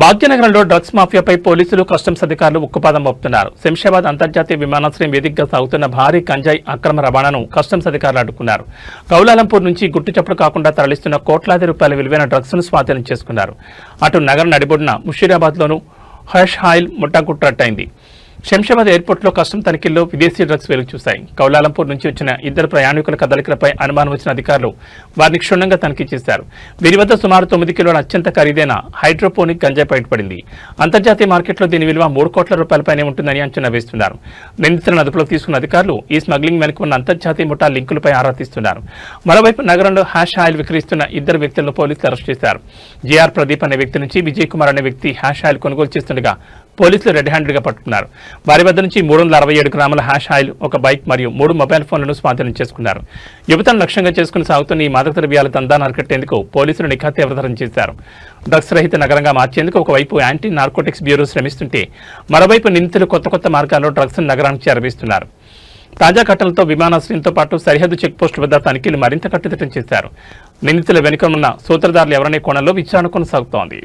భాగ్యనగరంలో డ్రగ్స్ మాఫియాపై పోలీసులు కస్టమ్స్ అధికారులు ఉక్కుపాదం మోపుతున్నారు. శంషాబాద్ అంతర్జాతీయ విమానాశ్రయం వేదికగా సాగుతున్న భారీ గంజాయి అక్రమ రవాణాను కస్టమ్స్ అధికారులు అడ్డుకున్నారు. కౌలాలంపూర్ నుంచి గుట్టుచప్పుడు కాకుండా తరలిస్తున్న కోట్లాది రూపాయల విలువైన డ్రగ్స్ ను స్వాధీనం చేసుకున్నారు. అటు నగరం నడిబొడ్డున ముషీరాబాద్లోనూ హ్యాష్ ఆయిల్ ముట్టాగుట్టట్టయింది. శంషాబాద్ ఎయిర్పోర్ట్లో కస్టమ్ తనిఖీల్లో విదేశీ డ్రగ్స్ వెలుగు చూశాయి. కౌలాలంపూర్ నుంచి వచ్చిన ఇద్దరు ప్రయాణికుల కదలికలపై అనుమానం వచ్చిన అధికారులు వారిని క్షుణ్ణంగా తనిఖీ చేశారు. వీరి వద్ద సుమారు 9 కిలోల అత్యంత ఖరీదైన హైడ్రోపోనిక్ గంజాయి బయటపడింది. అంతర్జాతీయ మార్కెట్లో దీని విలువ 3 కోట్ల రూపాయలపైనే ఉంటుందని అంచనా వేస్తున్నారు. నిందితులను అదుపులోకి తీసుకున్న అధికారులు ఈ స్మగ్లింగ్ వెనుక ఉన్న అంతర్జాతీయ ముఠా లింకులపై ఆరా తీస్తున్నారు. మరోవైపు నగరంలో హ్యాష్ ఆయిల్ విక్రయిస్తున్న ఇద్దరు వ్యక్తులను పోలీసులు అరెస్ట్ చేశారు. జేఆర్ ప్రదీప్ అనే వ్యక్తి నుంచి విజయ్ కుమార్ అనే వ్యక్తి హ్యాష్ ఆయిల్ కొనుగోలు చేస్తుండగా పోలీసులు రెడ్ హ్యాండెడ్ గా పట్టుకున్నారు. వారి వద్ద నుంచి 367 గ్రాముల హ్యాష్ ఆయిల్, ఒక బైక్ మరియు 3 మొబైల్ ఫోన్లను స్వాధీనం చేసుకున్నారు. యువతను లక్ష్యంగా చేసుకుని సాగుతున్న ఈ మాదక ద్రవ్యాల దందాను అరికట్టేందుకు పోలీసులు నిఘా తీవ్రతరం చేశారు. డ్రగ్స్ రహిత నగరంగా మార్చేందుకు ఒకవైపు యాంటీ నార్కోటిక్స్ బ్యూరో శ్రమిస్తుంటే మరోవైపు నిందితులు కొత్త మార్గాల్లో డ్రగ్స్ నగరానికి చేరవేస్తున్నారు. తాజా ఘటనలతో విమానాశ్రయంతో పాటు సరిహద్దు చెక్పోస్టు వద్ద తనిఖీలు మరింత కట్టుదిట్టం చేశారు. నిందితుల వెనుక ఉన్న సూత్రధారులు ఎవరనే కోణంలో విచారణ కొనసాగుతోంది.